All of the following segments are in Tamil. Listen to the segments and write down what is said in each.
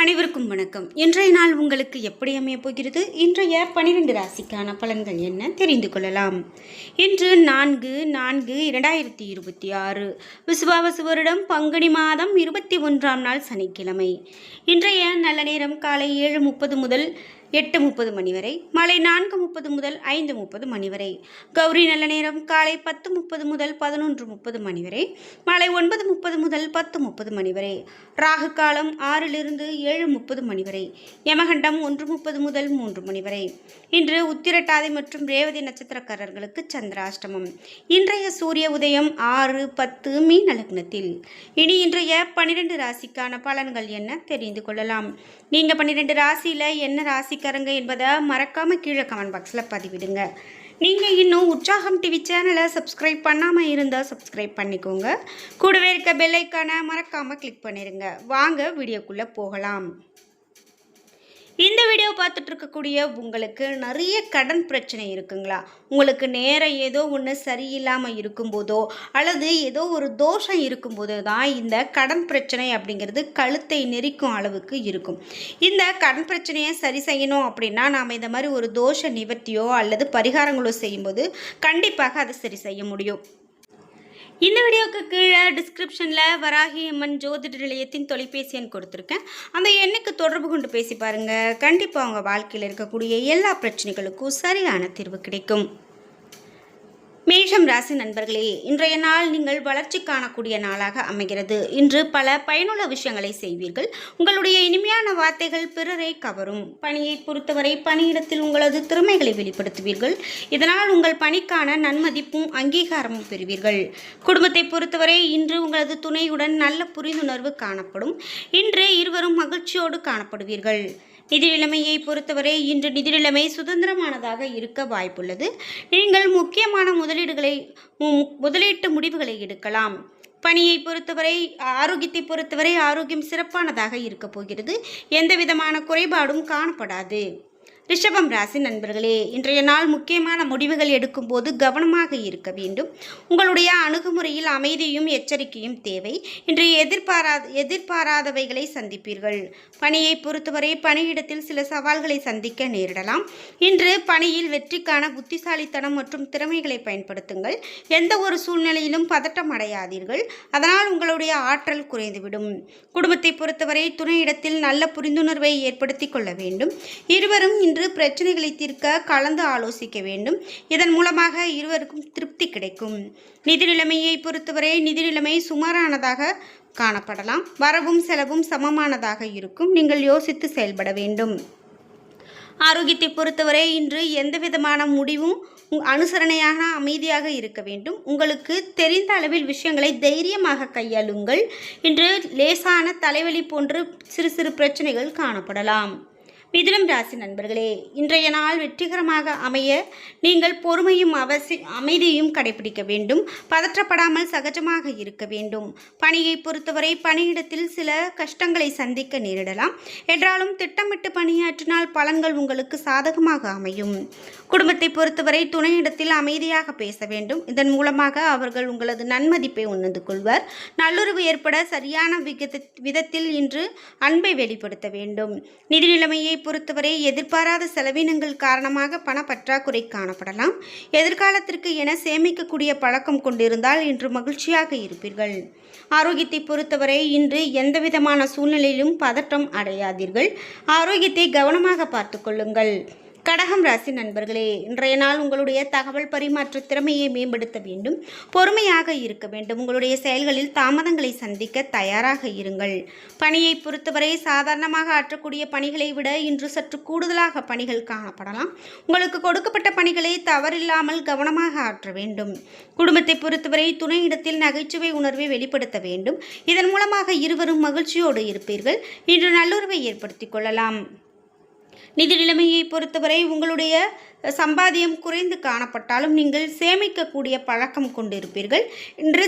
அனைவருக்கும் வணக்கம். இன்றைய நாள் உங்களுக்கு எப்படி அமைய போகிறது? இன்றைய 12 ராசிக்கான பலன்கள் என்ன தெரிந்து கொள்ளலாம். இன்று 4/4/2026 விசுவாவசு வருடம் பங்குனி மாதம் 21ஆம் நாள் சனிக்கிழமை. இன்றைய நல்ல நேரம் காலை 7:30 முதல் 8:30 மணி வரை, மாலை 4:30 முதல் 5:30 மணி வரை. கௌரி நல்ல நேரம் காலை 10:30 முதல் 11:30 மணி வரை, மாலை 9:30 முதல் 10:30 மணி வரை. ராகு காலம் 6 - 7:30 மணி வரை. யமகண்டம் 1:30 முதல் 3 மணி வரை. இன்று உத்திரட்டாதி மற்றும் ரேவதி நட்சத்திரக்காரர்களுக்கு சந்திராஷ்டமம். இன்றைய சூரிய உதயம் 6:10 மீன லக்னத்தில். இனி இன்றைய 12 ராசிக்கான பலன்கள் என்ன தெரிந்து கொள்ளலாம். நீங்க 12 ராசியில என்ன ராசிக்காரங்க என்பதை மறக்காம கீழே கமெண்ட் பாக்ஸில் பதிவிடுங்க. நீங்கள் இன்னும் உற்சாகம் டிவி சேனலை சப்ஸ்கிரைப் பண்ணாமல் இருந்தால் சப்ஸ்கிரைப் பண்ணிக்கோங்க. கூடவே இருக்க பெல் ஐக்கானை மறக்காமல் கிளிக் பண்ணிடுங்க. வாங்க வீடியோக்குள்ளே போகலாம். இந்த வீடியோ பார்த்துட்டு இருக்கக்கூடிய உங்களுக்கு நிறைய கடன் பிரச்சனை இருக்குங்களா? உங்களுக்கு நேரம் ஏதோ ஒன்று சரியில்லாமல் இருக்கும்போதோ அல்லது ஏதோ ஒரு தோஷம் இருக்கும்போதோ தான் இந்த கடன் பிரச்சனை அப்படிங்கிறது கழுத்தை நெரிக்கும் அளவுக்கு இருக்கும். இந்த கடன் பிரச்சனையை சரி செய்யணும் அப்படின்னா நாம் இந்த மாதிரி ஒரு தோஷ நிவர்த்தியோ அல்லது பரிகாரங்களோ செய்யும்போது கண்டிப்பாக அதை சரி செய்ய முடியும். இந்த வீடியோக்கு கீழே டிஸ்கிரிப்ஷனில் வராகி அம்மன் ஜோதிட நிலையத்தின் தொலைபேசி எண் கொடுத்துருக்கேன். அந்த எண்ணுக்கு தொடர்பு கொண்டு பேசி பாருங்கள். கண்டிப்பாக உங்கள் வாழ்க்கையில் இருக்கக்கூடிய எல்லா பிரச்சனைகளுக்கும் சரியான தீர்வு கிடைக்கும். மேஷம் ராசி நண்பர்களே, இன்றைய நாள் நீங்கள் வளர்ச்சி காணக்கூடிய நாளாக அமைகிறது. இன்று பல பயனுள்ள விஷயங்களை செய்வீர்கள். உங்களுடைய இனிமையான வார்த்தைகள் பிறரை கவரும். பணியை பொறுத்தவரை பணியிடத்தில் உங்களது திறமைகளை வெளிப்படுத்துவீர்கள். இதனால் உங்கள் பணிக்கான நன்மதிப்பும் அங்கீகாரமும் பெறுவீர்கள். குடும்பத்தை பொறுத்தவரை இன்று உங்களது துணையுடன் நல்ல புரிந்துணர்வு காணப்படும். இன்று இருவரும் மகிழ்ச்சியோடு காணப்படுவீர்கள். நிதி நிலைமையை பொறுத்தவரை இன்று நிதி நிலைமை சுதந்திரமானதாக இருக்க வாய்ப்புள்ளது. நீங்கள் முக்கியமான முதலீட்டு முடிவுகளை எடுக்கலாம். பணியை பொறுத்தவரை ஆரோக்கியத்தை பொறுத்தவரை ஆரோக்கியம் சிறப்பானதாக இருக்க போகிறது. எந்த விதமான குறைபாடும் காணப்படாது. ரிஷபம் ராசி நண்பர்களே, இன்றைய நாள் முக்கியமான முடிவுகள் எடுக்கும்போது கவனமாக இருக்க வேண்டும். உங்களுடைய அணுகுமுறையில் அமைதியும் எச்சரிக்கையும் தேவை. இன்று எதிர்பாராதவைகளை சந்திப்பீர்கள். பணியை பொறுத்தவரை பணியிடத்தில் சில சவால்களை சந்திக்க நேரிடலாம். இன்று பணியில் வெற்றிக்கான புத்திசாலித்தனம் மற்றும் திறமைகளை பயன்படுத்துங்கள். எந்த ஒரு சூழ்நிலையிலும் பதட்டம் அடையாதீர்கள். அதனால் உங்களுடைய ஆற்றல் குறைந்துவிடும். குடும்பத்தை பொறுத்தவரை துணையிடத்தில் நல்ல புரிந்துணர்வை ஏற்படுத்தி கொள்ள வேண்டும். இருவரும் இன்று பிரச்சனைகளை தீர்க்க கலந்து ஆலோசிக்க வேண்டும். இதன் மூலமாக இருவருக்கும் திருப்தி கிடைக்கும். நிதி நிலைமையை பொறுத்தவரை நிதி நிலைமை சுமாரானதாக காணப்படலாம். வரவும் செலவும் சமமானதாக இருக்கும். நீங்கள் யோசித்து செயல்பட வேண்டும். ஆரோக்கியத்தை பொறுத்தவரை இன்று எந்த விதமான முடிவும் அனுசரணையாக அமைதியாக இருக்க வேண்டும். உங்களுக்கு தெரிந்த அளவில் விஷயங்களை தைரியமாக கையாளுங்கள். இன்று லேசான தலைவலி போன்று சிறு சிறு பிரச்சனைகள் காணப்படலாம். மிதுனம் ராசி நண்பர்களே, இன்றைய நாள் வெற்றிகரமாக அமைய நீங்கள் பொறுமையும் அமைதியும் கடைபிடிக்க வேண்டும். பதற்றப்படாமல் சகஜமாக இருக்க வேண்டும். பணியை பொறுத்தவரை பணியிடத்தில் சில கஷ்டங்களை சந்திக்க நேரிடலாம். என்றாலும் திட்டமிட்டு பணியாற்றினால் பலன்கள் உங்களுக்கு சாதகமாக அமையும். குடும்பத்தை பொறுத்தவரை துணையிடத்தில் அமைதியாக பேச வேண்டும். இதன் மூலமாக அவர்கள் உங்களது நன்மதிப்பை உணர்ந்து கொள்வர். நல்லுறவு ஏற்பட சரியான விதத்தில் இன்று அன்பை வெளிப்படுத்த வேண்டும். நிதி நிலைமையை பொறுத்தவரை எதிர்பாராத செலவினங்கள் காரணமாக பண பற்றாக்குறை காணப்படலாம். எதிர்காலத்திற்கு என சேமிக்கக்கூடிய பழக்கம் கொண்டிருந்தால் இன்று மகிழ்ச்சியாக இருப்பீர்கள். ஆரோக்கியத்தை பொறுத்தவரை இன்று எந்தவிதமான சூழ்நிலையிலும் பதட்டம் அடையாதீர்கள். ஆரோக்கியத்தை கவனமாக பார்த்து கொள்ளுங்கள். கடகம் ராசி நண்பர்களே, இன்றைய நாள் உங்களுடைய தகவல் பரிமாற்ற திறமையை மேம்படுத்த வேண்டும். பொறுமையாக இருக்க வேண்டும். உங்களுடைய செயல்களில் தாமதங்களை சந்திக்க தயாராக இருங்கள். பணியை பொறுத்தவரை சாதாரணமாக ஆற்றக்கூடிய பணிகளை விட இன்று சற்று கூடுதலாக பணிகள் காணப்படலாம். உங்களுக்கு கொடுக்கப்பட்ட பணிகளை தவறில்லாமல் கவனமாக ஆற்ற வேண்டும். குடும்பத்தை பொறுத்தவரை துணையிடத்தில் நகைச்சுவை உணர்வை வெளிப்படுத்த வேண்டும். இதன் மூலமாக இருவரும் மகிழ்ச்சியோடு இருப்பீர்கள். இன்று நல்லுறவை ஏற்படுத்திக் கொள்ளலாம். நிதி நிலைமையை பொறுத்தவரை உங்களுடைய சம்பாத்தியம் குறைந்து காணப்பட்டாலும் நீங்கள் சேமிக்கக்கூடிய பழக்கம் கொண்டிருப்பீர்கள். இன்று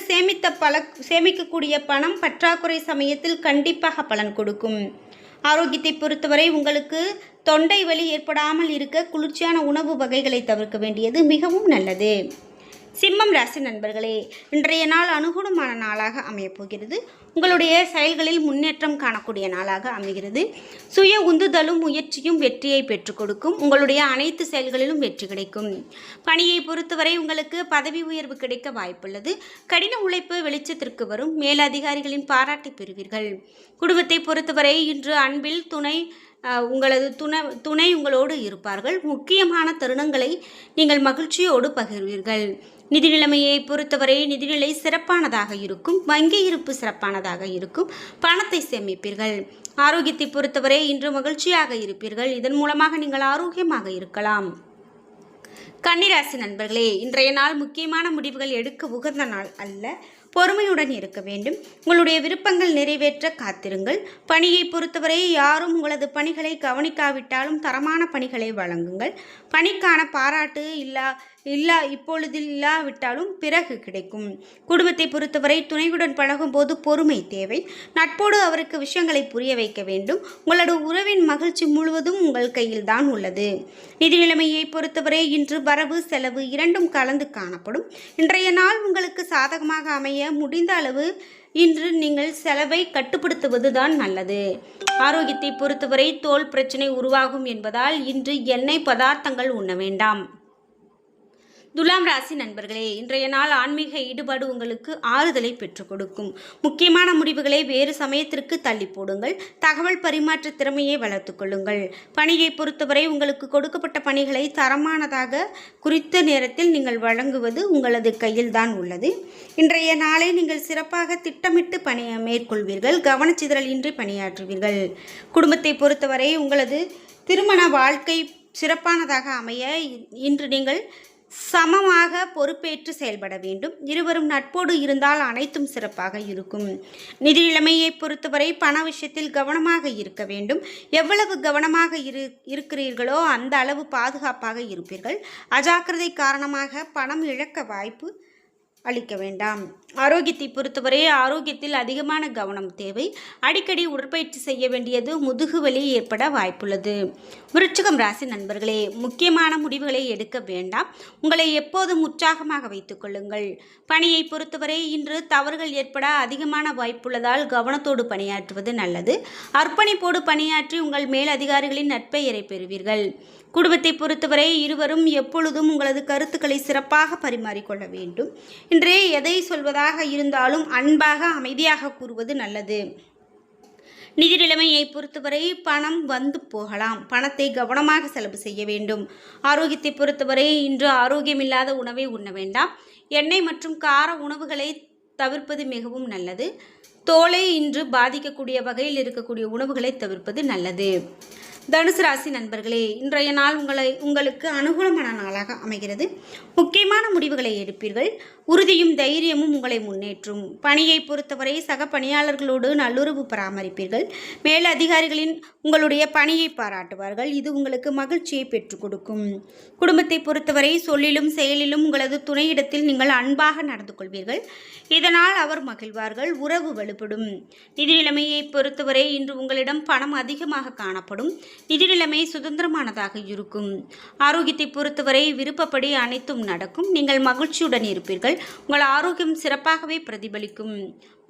சேமிக்கக்கூடிய பணம் பற்றாக்குறை சமயத்தில் கண்டிப்பாக பலன் கொடுக்கும். ஆரோக்கியத்தை பொறுத்தவரை உங்களுக்கு தொண்டை வலி ஏற்படாமல் இருக்க குளிர்ச்சியான உணவு வகைகளை தவிர்க்க வேண்டியது மிகவும் நல்லது. சிம்மம் ராசி நண்பர்களே, இன்றைய நாள் அனுகூலமான நாளாக அமையப்போகிறது. உங்களுடைய செயல்களில் முன்னேற்றம் காணக்கூடிய நாளாக அமைகிறது. சுய உந்துதலும் முயற்சியும் வெற்றியை பெற்றுக் கொடுக்கும். உங்களுடைய அனைத்து செயல்களிலும் வெற்றி கிடைக்கும். பணியை பொறுத்தவரை உங்களுக்கு பதவி உயர்வு கிடைக்க வாய்ப்புள்ளது. கடின உழைப்பு வெளிச்சத்திற்கு வரும். மேலதிகாரிகளின் பாராட்டை பெறுவீர்கள். குடும்பத்தை பொறுத்தவரை இன்று அன்பில் உங்களது துணை உங்களோடு இருப்பார்கள். முக்கியமான தருணங்களை நீங்கள் மகிழ்ச்சியோடு பகிர்வீர்கள். நிதி நிலைமையை பொறுத்தவரை நிதிநிலை சிறப்பானதாக இருக்கும். வங்கி இருப்பு சிறப்பானதாக இருக்கும். பணத்தை சேமிப்பீர்கள். ஆரோக்கியத்தை பொறுத்தவரை இன்று மகிழ்ச்சியாக இருப்பீர்கள். இதன் மூலமாக நீங்கள் ஆரோக்கியமாக இருக்கலாம். கன்னிராசி நண்பர்களே, இன்றைய நாள் முக்கியமான முடிவுகள் எடுக்க உகந்த நாள் அல்ல. பொறுமையுடன் இருக்க வேண்டும். உங்களுடைய விருப்பங்கள் நிறைவேற்ற காத்திருங்கள். பணியை பொறுத்தவரை யாரும் உங்களது பணிகளை கவனிக்காவிட்டாலும் தரமான பணிகளை வழங்குங்கள். பணிக்கான பாராட்டு இப்பொழுது இல்லாவிட்டாலும் பிறகு கிடைக்கும். குடும்பத்தை பொறுத்தவரை துணையுடன் பழகும் போது பொறுமை தேவை. நட்போடு அவருக்கு விஷயங்களை புரிய வைக்க வேண்டும். உங்களது உறவின் மகிழ்ச்சி முழுவதும் உங்கள் கையில் தான் உள்ளது. நிதி நிலைமையை பொறுத்தவரை இன்று வரவு செலவு இரண்டும் கலந்து காணப்படும். இன்றைய நாள் உங்களுக்கு சாதகமாக அமைய முடிந்த அளவு இன்று நீங்கள் செலவை கட்டுப்படுத்துவது தான் நல்லது. ஆரோக்கியத்தை பொறுத்தவரை தோல் பிரச்சனை உருவாகும் என்பதால் இன்று எண்ணெய் பதார்த்தங்கள் உண்ண வேண்டாம். துலாம் ராசி நண்பர்களே, இன்றைய நாள் ஆன்மீக ஈடுபாடு உங்களுக்கு ஆறுதலை பெற்றுக் கொடுக்கும். முக்கியமான முடிவுகளை வேறு சமயத்திற்கு தள்ளி போடுங்கள். தகவல் பரிமாற்ற திறமையை வளர்த்துக் கொள்ளுங்கள். பணியை பொறுத்தவரை உங்களுக்கு கொடுக்கப்பட்ட பணிகளை தரமானதாக குறித்த நேரத்தில் நீங்கள் வழங்குவது உங்களது கையில் தான் உள்ளது. இன்றைய நாளை நீங்கள் சிறப்பாக திட்டமிட்டு மேற்கொள்வீர்கள். கவனச்சிதறல் இன்றி பணியாற்றுவீர்கள். குடும்பத்தை பொறுத்தவரை உங்களது திருமண வாழ்க்கை சிறப்பானதாக அமைய இன்று நீங்கள் சமமாக பொறுப்பேற்று செயல்பட வேண்டும். இருவரும் நட்போடு இருந்தால் அனைத்தும் சிறப்பாக இருக்கும். நிதி நிலைமையை பொறுத்தவரை பண விஷயத்தில் கவனமாக இருக்க வேண்டும். எவ்வளவு கவனமாக இருக்கிறீர்களோ அந்த அளவு பாதுகாப்பாக இருப்பீர்கள். அஜாக்கிரதை காரணமாக பணம் இழக்க வாய்ப்பு அளிக்க வேண்டாம். ஆரோக்கியத்தை பொறுத்தவரை ஆரோக்கியத்தில் அதிகமான கவனம் தேவை. அடிக்கடி உடற்பயிற்சி செய்ய வேண்டியது. முதுகு வலி ஏற்பட வாய்ப்புள்ளது. விருச்சிகம் ராசி நண்பர்களே, முக்கியமான முடிவுகளை எடுக்க வேண்டாம். உங்களை எப்போதும் உற்சாகமாக வைத்துக் கொள்ளுங்கள். பணியை பொறுத்தவரை இன்று தவறுகள் ஏற்பட அதிகமான வாய்ப்புள்ளதால் கவனத்தோடு பணியாற்றுவது நல்லது. அர்ப்பணிப்போடு பணியாற்றி உங்கள் மேலதிகாரிகளின் நற்பெயரை பெறுவீர்கள். குடும்பத்தை பொறுத்தவரை இருவரும் எப்பொழுதும் உங்களது கருத்துக்களை சிறப்பாக பரிமாறிக்கொள்ள வேண்டும். இன்றே எதை சொல்வதாக இருந்தாலும் அன்பாக அமைதியாக கூறுவது நல்லது. நிதி நிலைமையை பொறுத்தவரை பணம் வந்து போகலாம். பணத்தை கவனமாக செலவு செய்ய வேண்டும். ஆரோக்கியத்தை பொறுத்தவரை இன்று ஆரோக்கியமில்லாத உணவை உண்ண வேண்டாம். எண்ணெய் மற்றும் கார உணவுகளை தவிர்ப்பது மிகவும் நல்லது. தோலை இன்று பாதிக்கக்கூடிய வகையில் இருக்கக்கூடிய உணவுகளை தவிர்ப்பது நல்லது. தனுசு ராசி நண்பர்களே, இன்றைய நாள் உங்களுக்கு அனுகூலமான நாளாக அமைகிறது. முக்கியமான முடிவுகளை எடுப்பீர்கள். உறுதியும் தைரியமும் உங்களை முன்னேற்றும். பணியை பொறுத்தவரை சக பணியாளர்களோடு நல்லுறவு பராமரிப்பீர்கள். மேல் அதிகாரிகளின் உங்களுடைய பணியை பாராட்டுவார்கள். இது உங்களுக்கு மகிழ்ச்சியை பெற்றுக் கொடுக்கும். குடும்பத்தை பொறுத்தவரை சொல்லிலும் செயலிலும் உங்களது துணையிடத்தில் நீங்கள் அன்பாக நடந்து கொள்வீர்கள். இதனால் அவர் மகிழ்வார்கள். உறவு வலுப்படும். நிதி நிலைமையை பொறுத்தவரை இன்று உங்களிடம் பணம் அதிகமாக காணப்படும். நிதி நிலைமை சுதந்திரமானதாக இருக்கும். ஆரோக்கியத்தை பொறுத்தவரை விருப்பப்படி அனைத்தும் நடக்கும். நீங்கள் மகிழ்ச்சியுடன் இருப்பீர்கள். உங்கள் ஆரோக்கியம் சிறப்பாகவே பிரதிபலிக்கும்.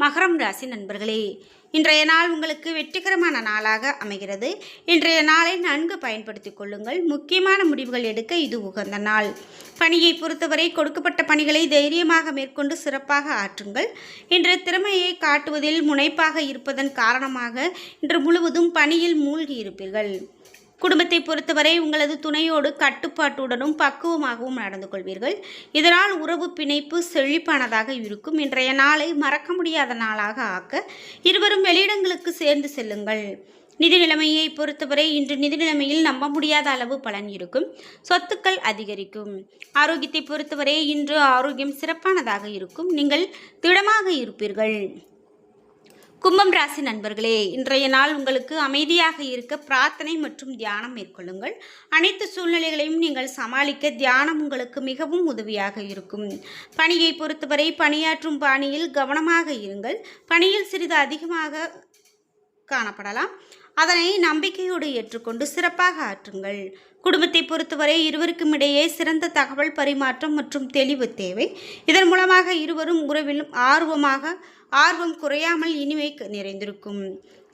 மகரம் ராசி நண்பர்களே, இன்றைய நாள் உங்களுக்கு வெற்றிகரமான நாளாக அமைகிறது. இன்றைய நாளை நன்கு பயன்படுத்திக் கொள்ளுங்கள். முக்கியமான முடிவுகள் எடுக்க இது உகந்த நாள். பணியை பொறுத்தவரை கொடுக்கப்பட்ட பணிகளை தைரியமாக மேற்கொண்டு சிறப்பாக ஆற்றுங்கள். இன்று திறமையை காட்டுவதில் முனைப்பாக இருப்பதன் காரணமாக இன்று முழுவதும் பணியில் மூழ்கி இருப்பீர்கள். குடும்பத்தை பொறுத்தவரை உங்களது துணையோடு கட்டுப்பாட்டுடனும் பக்குவமாகவும் நடந்து கொள்வீர்கள். இதனால் உறவு பிணைப்பு செழிப்பானதாக இருக்கும். இன்றைய நாளை மறக்க முடியாத நாளாக ஆக்க இருவரும் வெளியிடங்களுக்கு சேர்ந்து செல்லுங்கள். நிதி நிலைமையை பொறுத்தவரை இன்று நிதி நிலைமையில் நம்ப முடியாத அளவு பலன் இருக்கும். சொத்துக்கள் அதிகரிக்கும். ஆரோக்கியத்தை பொறுத்தவரை இன்று ஆரோக்கியம் சிறப்பானதாக இருக்கும். நீங்கள் திடமாக இருப்பீர்கள். கும்பம் ராசி நண்பர்களே, இன்றைய நாள் உங்களுக்கு அமைதியாக இருக்க பிரார்த்தனை மற்றும் தியானம் மேற்கொள்ளுங்கள். அனைத்து சூழ்நிலைகளையும் நீங்கள் சமாளிக்க தியானம் உங்களுக்கு மிகவும் உதவியாக இருக்கும். பணியை பொறுத்தவரை பணியாற்றும் பாணியில் கவனமாக இருங்கள். பணியில் சிறிது அதிகமாக காணப்படலாம். அதனை நம்பிக்கையோடு ஏற்றுக்கொண்டு சிறப்பாக ஆற்றுங்கள். குடும்பத்தை பொறுத்தவரை இருவருக்கும் இடையே சிறந்த தகவல் பரிமாற்றம் மற்றும் தெளிவு தேவை. இதன் மூலமாக இருவரும் உறவிலும் ஆர்வம் குறையாமல் இனிமை நிறைந்திருக்கும்.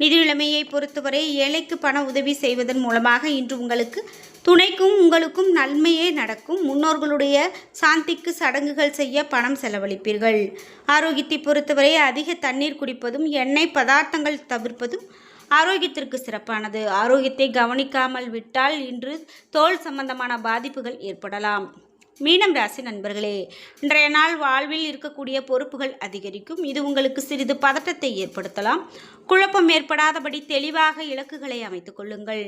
நிதி நிலைமையை பொறுத்தவரை ஏழைக்கு பண உதவி செய்வதன் மூலமாக இன்று உங்களுக்கு துணைக்கும் உங்களுக்கும் நன்மையே நடக்கும். முன்னோர்களுடைய சாந்திக்கு சடங்குகள் செய்ய பணம் செலவழிப்பீர்கள். ஆரோக்கியத்தை பொறுத்தவரை அதிக தண்ணீர் குடிப்பதும் எண்ணெய் பதார்த்தங்கள் தவிர்ப்பதும் ஆரோக்கியத்திற்கு சிறப்பானது. ஆரோக்கியத்தை கவனிக்காமல் விட்டால் இன்று தோல் சம்பந்தமான பாதிப்புகள் ஏற்படலாம். மீனம் ராசி நண்பர்களே, இன்றைய நாள் வாழ்வில் இருக்கக்கூடிய பொறுப்புகள் அதிகரிக்கும். இது உங்களுக்கு சிறிது பதட்டத்தை ஏற்படுத்தலாம். குழப்பம் ஏற்படாதபடி தெளிவாக இலக்குகளை அமைத்துக் கொள்ளுங்கள்.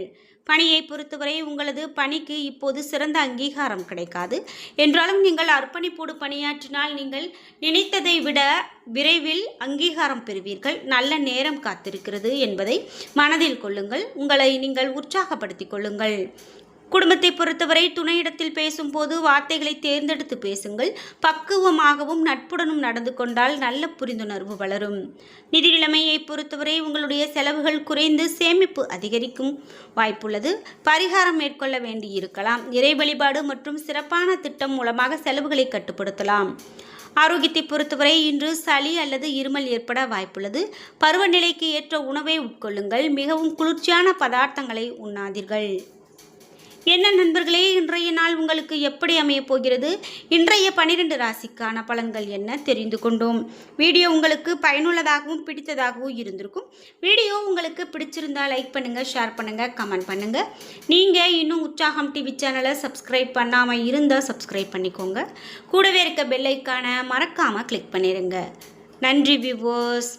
பணியை பொறுத்தவரை உங்களது பணிக்கு இப்போது சிறந்த அங்கீகாரம் கிடைக்காது. என்றாலும் நீங்கள் அர்ப்பணிப்போடு பணியாற்றினால் நீங்கள் நினைத்ததை விட விரைவில் அங்கீகாரம் பெறுவீர்கள். நல்ல நேரம் காத்திருக்கிறது என்பதை மனதில் கொள்ளுங்கள். உங்களை நீங்கள் உற்சாகப்படுத்திக் கொள்ளுங்கள். குடும்பத்தை பொறுத்தவரை துணையிடத்தில் பேசும்போது வார்த்தைகளை தேர்ந்தெடுத்து பேசுங்கள். பக்குவமாகவும் நட்புடனும் நடந்து கொண்டால் நல்ல புரிந்துணர்வு வளரும். நிதி நிலைமையை பொறுத்தவரை உங்களுடைய செலவுகள் குறைந்து சேமிப்பு அதிகரிக்கும் வாய்ப்புள்ளது. பரிகாரம் மேற்கொள்ள வேண்டியிருக்கலாம். இறை வழிபாடு மற்றும் சிறப்பான திட்டம் மூலமாக செலவுகளை கட்டுப்படுத்தலாம். ஆரோக்கியத்தை பொறுத்தவரை இன்று சளி அல்லது இருமல் ஏற்பட வாய்ப்புள்ளது. பருவநிலைக்கு ஏற்ற உணவை உட்கொள்ளுங்கள். மிகவும் குளிர்ச்சியான பதார்த்தங்களை உண்ணாதீர்கள். என்ன நண்பர்களே, இன்றைய நாள் உங்களுக்கு எப்படி அமையப் போகிறது? இன்றைய 12 ராசிக்கான பலன்கள் என்ன தெரிந்து கொண்டோம். வீடியோ உங்களுக்கு பயனுள்ளதாகவும் பிடித்ததாகவும் இருந்திருக்கும். வீடியோ உங்களுக்கு பிடிச்சிருந்தால் லைக் பண்ணுங்கள், ஷேர் பண்ணுங்கள், கமெண்ட் பண்ணுங்கள். நீங்கள் இன்னும் உற்சாகம் டிவி சேனலை சப்ஸ்கிரைப் பண்ணாமல் இருந்தால் சப்ஸ்கிரைப் பண்ணிக்கோங்க. கூடவே இருக்க பெல் ஐக்கானை மறக்காமல் கிளிக் பண்ணிடுங்க. நன்றி வியூவர்ஸ்.